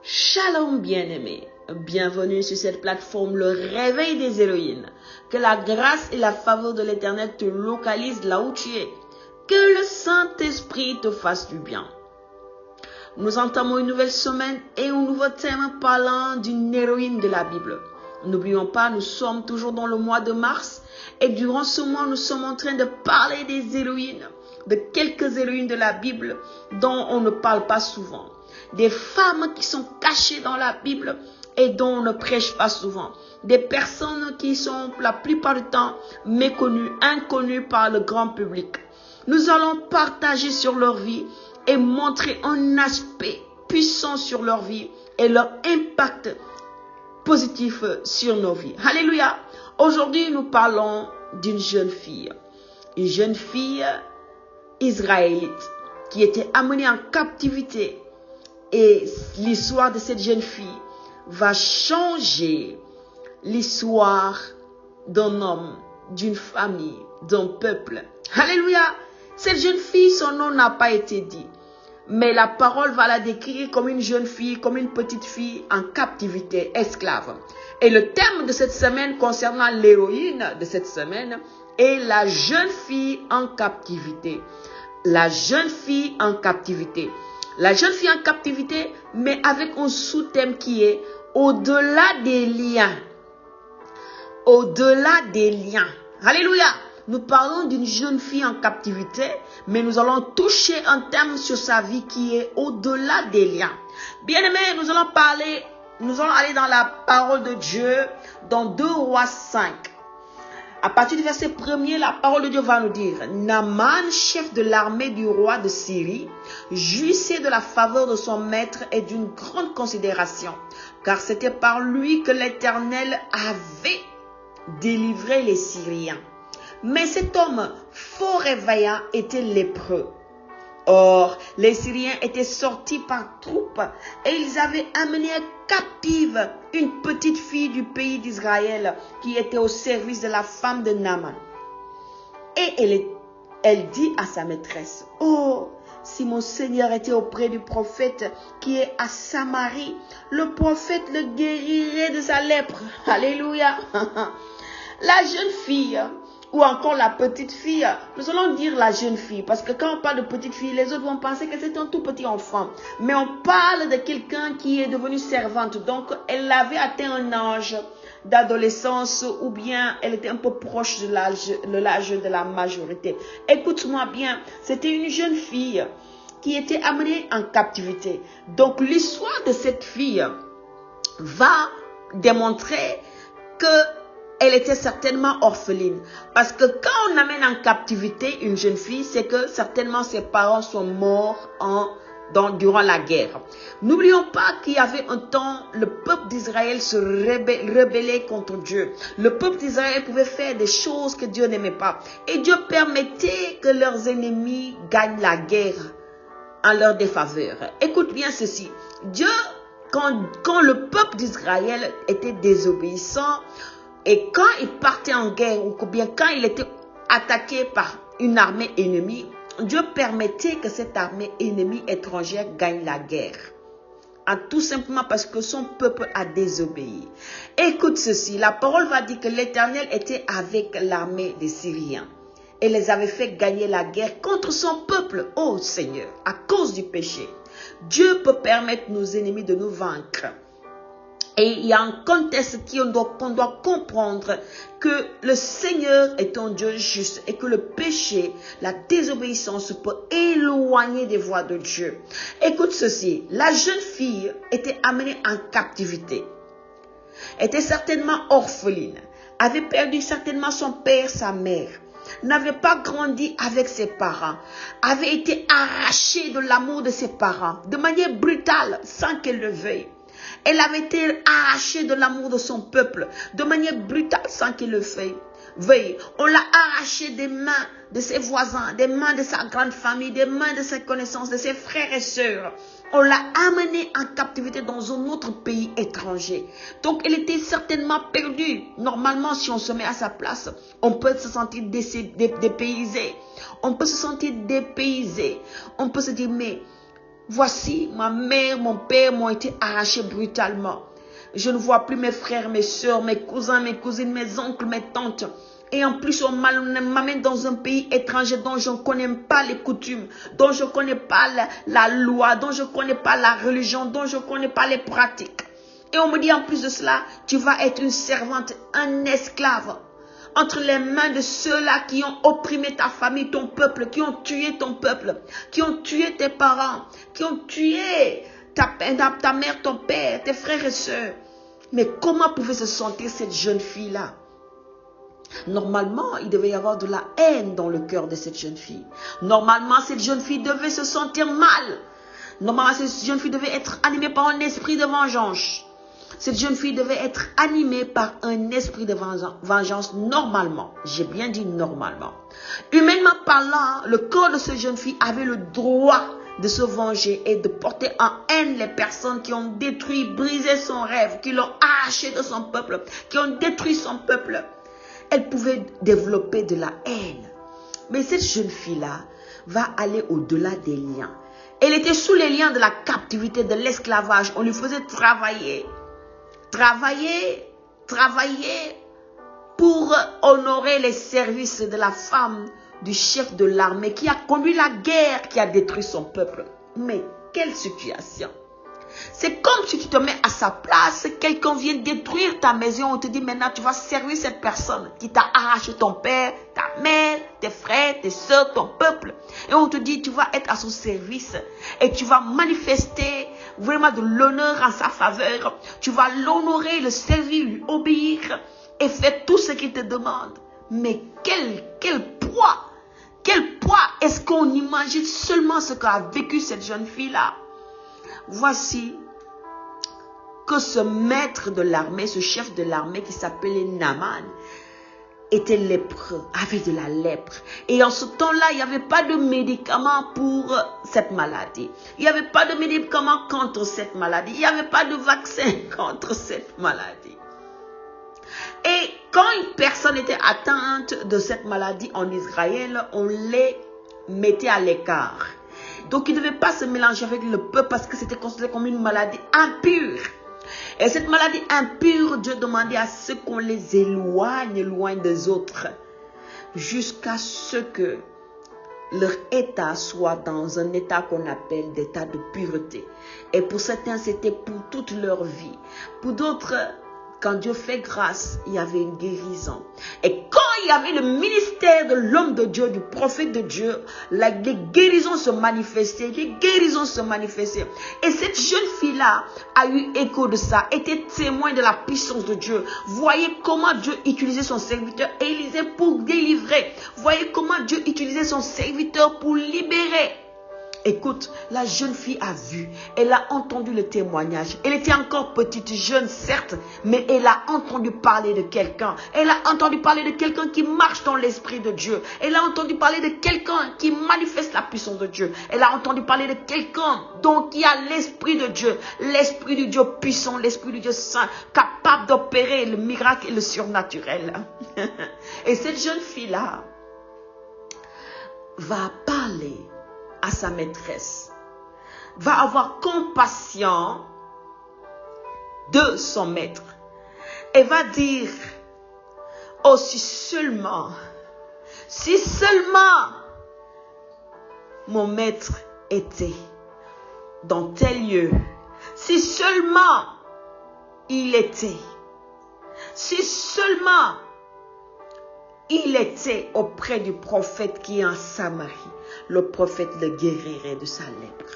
Shalom bien-aimés, bienvenue sur cette plateforme Le Réveil des Héroïnes. Que la grâce et la faveur de l'Éternel te localisent là où tu es. Que le Saint-Esprit te fasse du bien. Nous entamons une nouvelle semaine et un nouveau thème parlant d'une héroïne de la Bible. N'oublions pas, nous sommes toujours dans le mois de mars et durant ce mois, nous sommes en train de parler des héroïnes, de quelques héroïnes de la Bible dont on ne parle pas souvent. Des femmes qui sont cachées dans la Bible et dont on ne prêche pas souvent. Des personnes qui sont la plupart du temps méconnues, inconnues par le grand public. Nous allons partager sur leur vie et montrer un aspect puissant sur leur vie et leur impact positif sur nos vies. Alléluia! Aujourd'hui, nous parlons d'une jeune fille. Une jeune fille israélite qui était amenée en captivité. Et l'histoire de cette jeune fille va changer l'histoire d'un homme, d'une famille, d'un peuple. Alléluia! Cette jeune fille, son nom n'a pas été dit. Mais la parole va la décrire comme une jeune fille, comme une petite fille en captivité, esclave. Et le thème de cette semaine concernant l'héroïne de cette semaine est la jeune fille en captivité. La jeune fille en captivité. La jeune fille en captivité, mais avec un sous-thème qui est au-delà des liens. Au-delà des liens. Alléluia! Nous parlons d'une jeune fille en captivité, mais nous allons toucher un thème sur sa vie qui est au-delà des liens. Bien-aimés, nous allons aller dans la parole de Dieu, dans 2 Rois 5. À partir du verset 1er, la parole de Dieu va nous dire: Naaman, chef de l'armée du roi de Syrie, jouissait de la faveur de son maître et d'une grande considération, car c'était par lui que l'Éternel avait délivré les Syriens. Mais cet homme fort et vaillant était lépreux. Or, les Syriens étaient sortis par troupes et ils avaient amené captive une petite fille du pays d'Israël qui était au service de la femme de Naaman. Et elle dit à sa maîtresse: « Oh, si mon Seigneur était auprès du prophète qui est à Samarie, le prophète le guérirait de sa lèpre. » Alléluia. La jeune fille, ou encore la petite fille, nous allons dire la jeune fille, parce que quand on parle de petite fille, les autres vont penser que c'est un tout petit enfant. Mais on parle de quelqu'un qui est devenu servante. Donc, elle avait atteint un âge d'adolescence ou bien elle était un peu proche de l'âge de la majorité. Écoute-moi bien, c'était une jeune fille qui était amenée en captivité. Donc, l'histoire de cette fille va démontrer que elle était certainement orpheline. Parce que quand on amène en captivité une jeune fille, c'est que certainement ses parents sont morts durant la guerre. N'oublions pas qu'il y avait un temps, le peuple d'Israël se rebellait contre Dieu. Le peuple d'Israël pouvait faire des choses que Dieu n'aimait pas. Et Dieu permettait que leurs ennemis gagnent la guerre en leur défaveur. Écoute bien ceci. Dieu, quand le peuple d'Israël était désobéissant, et quand il partait en guerre, ou bien quand il était attaqué par une armée ennemie, Dieu permettait que cette armée ennemie étrangère gagne la guerre. Tout simplement parce que son peuple a désobéi. Écoute ceci, la parole va dire que l'Éternel était avec l'armée des Syriens et les avait fait gagner la guerre contre son peuple. Oh Seigneur, à cause du péché, Dieu peut permettre nos ennemis de nous vaincre. Et il y a un contexte qu'on doit comprendre que le Seigneur est un Dieu juste et que le péché, la désobéissance peut éloigner des voies de Dieu. Écoute ceci, la jeune fille était amenée en captivité, était certainement orpheline, avait perdu certainement son père, sa mère, n'avait pas grandi avec ses parents, avait été arrachée de l'amour de ses parents de manière brutale sans qu'elle le veuille. Elle avait été arrachée de l'amour de son peuple de manière brutale sans qu'il le veuille. On l'a arrachée des mains de ses voisins, des mains de sa grande famille, des mains de ses connaissances, de ses frères et sœurs. On l'a amenée en captivité dans un autre pays étranger. Donc, elle était certainement perdue. Normalement, si on se met à sa place, on peut se sentir dépaysé. On peut se sentir dépaysé. On peut se dire, mais Voici, ma mère, mon père m'ont été arrachés brutalement. Je ne vois plus mes frères, mes soeurs, mes cousins, mes cousines, mes oncles, mes tantes. Et en plus, on m'amène dans un pays étranger dont je ne connais pas les coutumes, dont je ne connais pas la loi, dont je ne connais pas la religion, dont je ne connais pas les pratiques. Et on me dit en plus de cela, tu vas être une servante, un esclave, entre les mains de ceux-là qui ont opprimé ta famille, ton peuple, qui ont tué ton peuple, qui ont tué tes parents, qui ont tué ta mère, ton père, tes frères et sœurs. Mais comment pouvait se sentir cette jeune fille-là? Normalement, il devait y avoir de la haine dans le cœur de cette jeune fille. Normalement, cette jeune fille devait se sentir mal. Normalement, cette jeune fille devait être animée par un esprit de vengeance. Cette jeune fille devait être animée par un esprit de vengeance normalement. J'ai bien dit normalement. Humainement parlant, le corps de cette jeune fille avait le droit de se venger et de porter en haine les personnes qui ont détruit, brisé son rêve, qui l'ont arraché de son peuple, qui ont détruit son peuple. Elle pouvait développer de la haine. Mais cette jeune fille-là va aller au-delà des liens. Elle était sous les liens de la captivité, de l'esclavage. On lui faisait travailler pour honorer les services de la femme du chef de l'armée qui a conduit la guerre, qui a détruit son peuple. Mais quelle situation! C'est comme si tu te mets à sa place, quelqu'un vient détruire ta maison, on te dit maintenant tu vas servir cette personne qui t'a arraché ton père, ta mère, tes frères, tes soeurs, ton peuple. Et on te dit tu vas être à son service et tu vas manifester vraiment de l'honneur en sa faveur. Tu vas l'honorer, le servir, lui obéir et faire tout ce qu'il te demande. Mais quel poids est-ce qu'on imagine seulement ce qu'a vécu cette jeune fille-là? Voici que ce maître de l'armée, ce chef de l'armée qui s'appelait Naaman, était lépreux, avait de la lèpre. Et en ce temps-là, il n'y avait pas de médicaments pour cette maladie. Il n'y avait pas de médicaments contre cette maladie. Il n'y avait pas de vaccin contre cette maladie. Et quand une personne était atteinte de cette maladie en Israël, on les mettait à l'écart. Donc, ils ne devaient pas se mélanger avec le peuple parce que c'était considéré comme une maladie impure. Et cette maladie impure, Dieu demandait à ce qu'on les éloigne loin des autres jusqu'à ce que leur état soit dans un état qu'on appelle d'état de pureté. Et pour certains, c'était pour toute leur vie. Pour d'autres, quand Dieu fait grâce, il y avait une guérison. Et quand il y avait le ministère de l'homme de Dieu, du prophète de Dieu, les guérisons se manifestaient, Et cette jeune fille-là a eu écho de ça, était témoin de la puissance de Dieu. Voyez comment Dieu utilisait son serviteur Élisée pour délivrer. Voyez comment Dieu utilisait son serviteur pour libérer. Écoute, la jeune fille a vu, elle a entendu le témoignage. Elle était encore petite, jeune certes, mais elle a entendu parler de quelqu'un. Elle a entendu parler de quelqu'un qui marche dans l'esprit de Dieu. Elle a entendu parler de quelqu'un qui manifeste la puissance de Dieu. Elle a entendu parler de quelqu'un donc qui a l'esprit de Dieu, l'esprit du Dieu puissant, l'esprit du Dieu saint, capable d'opérer le miracle et le surnaturel. Et cette jeune fille-là va parler à sa maîtresse, va avoir compassion de son maître et va dire, oh si seulement mon maître était dans tel lieu, si seulement il était auprès du prophète qui est en Samarie, le prophète le guérirait de sa lèpre.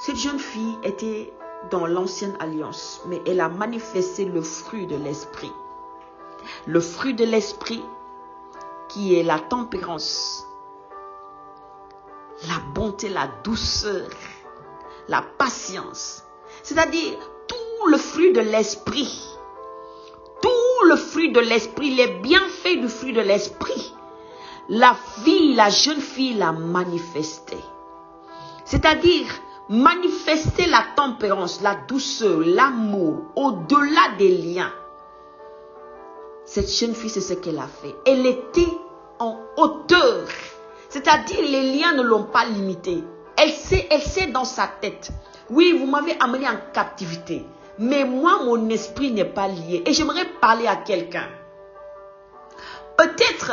Cette jeune fille était dans l'ancienne alliance, mais elle a manifesté le fruit de l'esprit. Le fruit de l'esprit qui est la tempérance, la bonté, la douceur, la patience. C'est-à-dire tout le fruit de l'esprit. Tout le fruit de l'esprit, les bienfaits du fruit de l'esprit. La jeune fille l'a manifesté. C'est-à-dire, manifester la tempérance, la douceur, l'amour, au-delà des liens. Cette jeune fille, c'est ce qu'elle a fait. Elle était en hauteur. C'est-à-dire, les liens ne l'ont pas limitée. Elle sait dans sa tête. Oui, vous m'avez amené en captivité. Mais moi, mon esprit n'est pas lié. Et j'aimerais parler à quelqu'un. Peut-être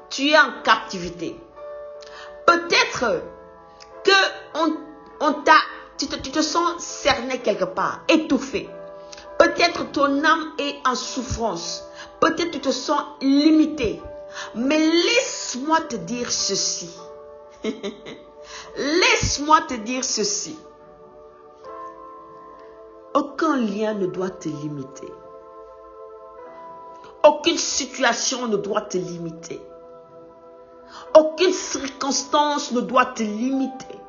tu es en captivité. Peut-être que tu te sens cerné quelque part, étouffé. Peut-être ton âme est en souffrance. Peut-être tu te sens limité. Mais laisse-moi te dire ceci. Laisse-moi te dire ceci. Aucun lien ne doit te limiter. Aucune situation ne doit te limiter. Aucune circonstance ne doit te limiter.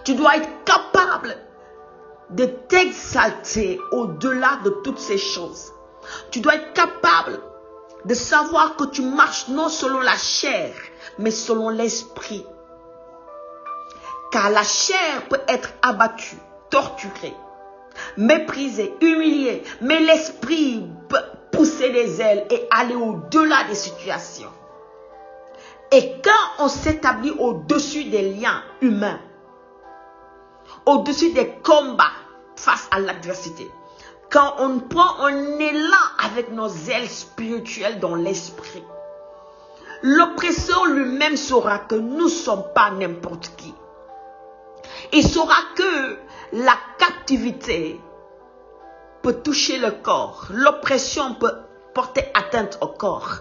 Tu dois être capable de t'exalter au-delà de toutes ces choses. Tu dois être capable de savoir que tu marches non selon la chair, mais selon l'esprit. Car la chair peut être abattue, torturée, méprisée, humiliée, mais l'esprit peut pousser des ailes et aller au-delà des situations. Et quand on s'établit au-dessus des liens humains, au-dessus des combats face à l'adversité, quand on prend un élan avec nos ailes spirituelles dans l'esprit, l'oppresseur lui-même saura que nous ne sommes pas n'importe qui. Il saura que la captivité peut toucher le corps, l'oppression peut porter atteinte au corps.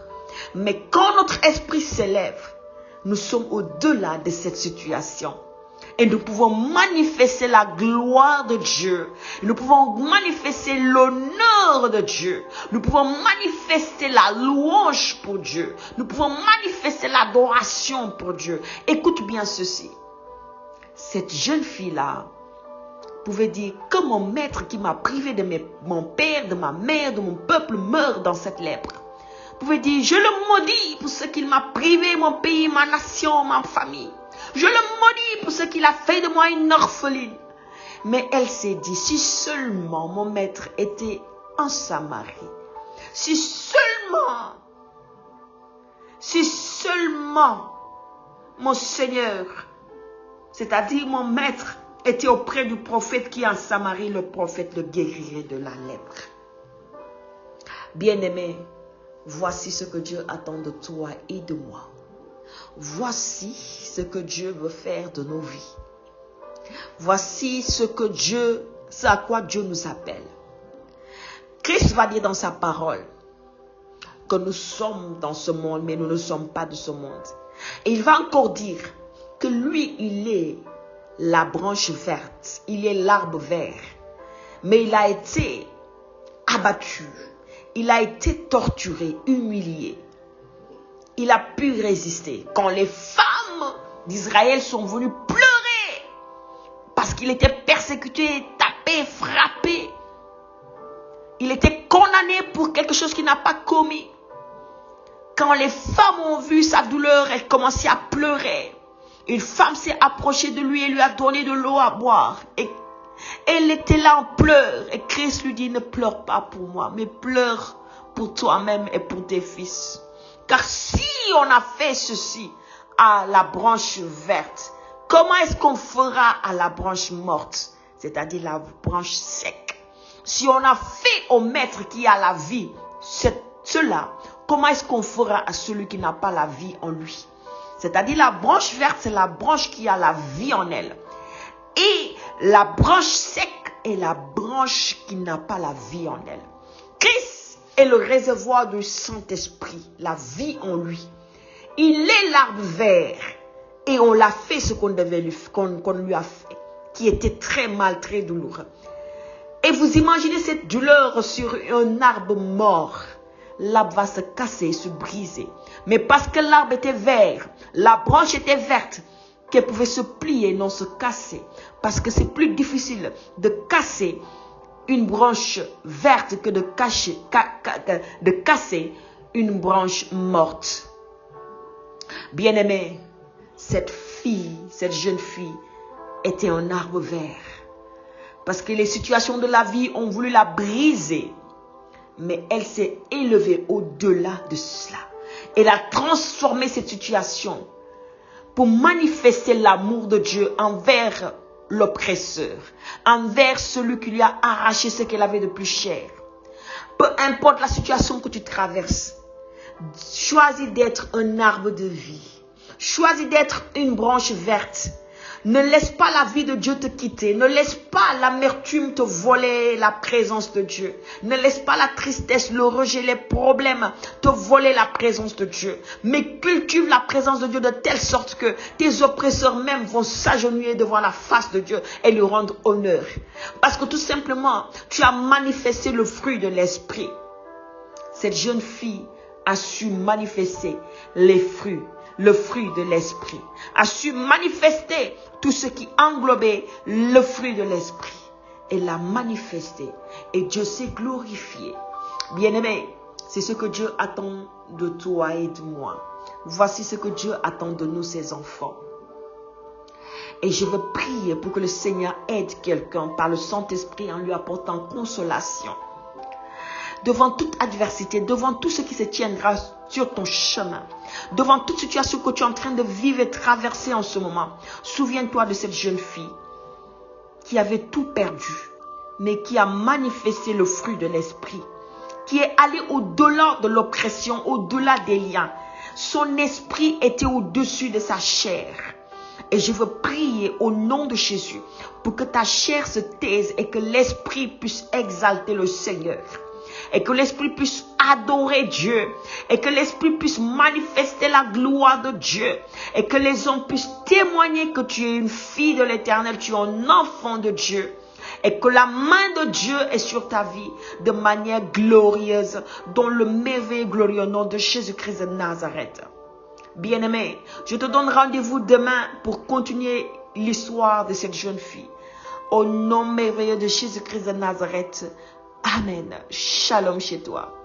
Mais quand notre esprit s'élève, nous sommes au-delà de cette situation. Et nous pouvons manifester la gloire de Dieu. Nous pouvons manifester l'honneur de Dieu. Nous pouvons manifester la louange pour Dieu. Nous pouvons manifester l'adoration pour Dieu. Écoute bien ceci. Cette jeune fille-là pouvait dire que mon maître qui m'a privé de mon père, de ma mère, de mon peuple meurt dans cette lèpre. Pouvait dire, je le maudis pour ce qu'il m'a privé, mon pays, ma nation, ma famille. Je le maudis pour ce qu'il a fait de moi une orpheline. Mais elle s'est dit, si seulement mon maître était en Samarie, si seulement mon Seigneur, c'est-à-dire mon maître, était auprès du prophète qui est en Samarie, le prophète le guérirait de la lèpre. Bien-aimé, voici ce que Dieu attend de toi et de moi. Voici ce que Dieu veut faire de nos vies. Voici ce à quoi Dieu nous appelle. Christ va dire dans sa parole que nous sommes dans ce monde, mais nous ne sommes pas de ce monde. Et il va encore dire que lui, il est la branche verte, il est l'arbre vert. Mais il a été abattu, il a été torturé, humilié. Il a pu résister. Quand les femmes d'Israël sont venues pleurer parce qu'il était persécuté, tapé, frappé, il était condamné pour quelque chose qu'il n'a pas commis. Quand les femmes ont vu sa douleur, elles commençaient à pleurer. Une femme s'est approchée de lui et lui a donné de l'eau à boire. Et elle était là en pleurs. Et Christ lui dit, ne pleure pas pour moi, mais pleure pour toi-même et pour tes fils. Car si on a fait ceci à la branche verte, comment est-ce qu'on fera à la branche morte, c'est-à-dire la branche sec? Si on a fait au maître qui a la vie, cela, comment est-ce qu'on fera à celui qui n'a pas la vie en lui? C'est-à-dire la branche verte, c'est la branche qui a la vie en elle. Et la branche sec est la branche qui n'a pas la vie en elle. Christ est le réservoir du Saint-Esprit, la vie en lui. Il est l'arbre vert et on l'a fait ce qu'on lui a fait, qui était très mal, très douloureux. Et vous imaginez cette douleur sur un arbre mort. L'arbre va se casser, se briser. Mais parce que l'arbre était vert, la branche était verte, qu'elle pouvait se plier, non se casser. Parce que c'est plus difficile de casser une branche verte que de casser une branche morte. Bien-aimé, cette jeune fille était un arbre vert. Parce que les situations de la vie ont voulu la briser. Mais elle s'est élevée au-delà de cela. Elle a transformé cette situation pour manifester l'amour de Dieu envers l'oppresseur, envers celui qui lui a arraché ce qu'elle avait de plus cher. Peu importe la situation que tu traverses, choisis d'être un arbre de vie. Choisis d'être une branche verte. Ne laisse pas la vie de Dieu te quitter. Ne laisse pas l'amertume te voler la présence de Dieu. Ne laisse pas la tristesse, le rejet, les problèmes te voler la présence de Dieu. Mais cultive la présence de Dieu de telle sorte que tes oppresseurs même vont s'agenouiller devant la face de Dieu et lui rendre honneur. Parce que tout simplement, tu as manifesté le fruit de l'esprit. Cette jeune fille a su manifester les fruits. Le fruit de l'esprit, a su manifester tout ce qui englobait le fruit de l'esprit. Elle l'a manifesté et Dieu s'est glorifié. Bien-aimé, c'est ce que Dieu attend de toi et de moi. Voici ce que Dieu attend de nous, ses enfants. Et je veux prier pour que le Seigneur aide quelqu'un par le Saint-Esprit en lui apportant consolation. Devant toute adversité, devant tout ce qui se tiendra sur ton chemin, devant toute situation que tu es en train de vivre et traverser en ce moment, souviens-toi de cette jeune fille qui avait tout perdu, mais qui a manifesté le fruit de l'esprit, qui est allée au-delà de l'oppression, au-delà des liens. Son esprit était au-dessus de sa chair. Et je veux prier au nom de Jésus pour que ta chair se taise et que l'esprit puisse exalter le Seigneur. Et que l'esprit puisse adorer Dieu. Et que l'esprit puisse manifester la gloire de Dieu. Et que les hommes puissent témoigner que tu es une fille de l'Éternel. Tu es un enfant de Dieu. Et que la main de Dieu est sur ta vie de manière glorieuse. Dans le merveilleux glorieux nom de Jésus-Christ de Nazareth. Bien-aimé, je te donne rendez-vous demain pour continuer l'histoire de cette jeune fille. Au nom merveilleux de Jésus-Christ de Nazareth. Amen. Shalom chez toi.